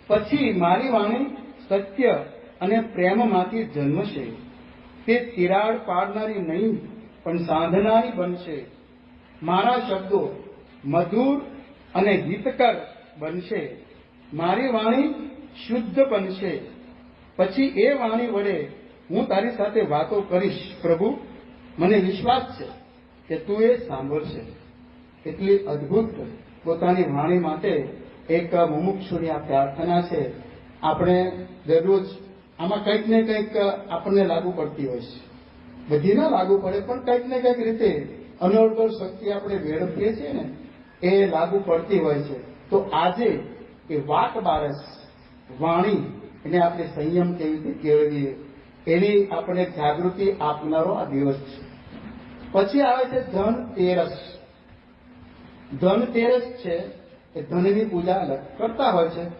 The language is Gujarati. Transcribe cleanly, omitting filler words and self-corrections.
પછી મારી વાણી સત્ય અને પ્રેમમાંથી જન્મશે. તે તિરાડ પાડનારી નહીં પણ સાંધનારી બનશે. મારા શબ્દો મધુર અને હિતકર બનશે. મારી વાણી શુદ્ધ બનશે. પછી એ વાણી વડે હું તારી સાથે વાતો કરીશ. પ્રભુ, મને વિશ્વાસ છે કે તું એ સાંભળશે. એટલી અદ્ભુત પોતાની વાણી માટે એક મુમુક્ષુની આ પ્રાર્થના છે. આપણે દરરોજ આમાં કંઈક ને કંઈક આપણને લાગુ પડતી હોય છે. બધી ના લાગુ પડે, પણ કંઈક ને કંઈક રીતે અનોળગળ શક્તિ આપણે વેડફીએ છીએ ને, એ લાગુ પડતી હોય છે. તો આજે એ વાક બારસ વાણી એને આપણે સંયમ કેવી રીતે કેળવીએ એની આપણે જાગૃતિ આપનારો આ દિવસ છે. પછી આવે છે ધનતેરસ. ધનતેરસ છે એ ધનની પૂજા કરતા હોય છે.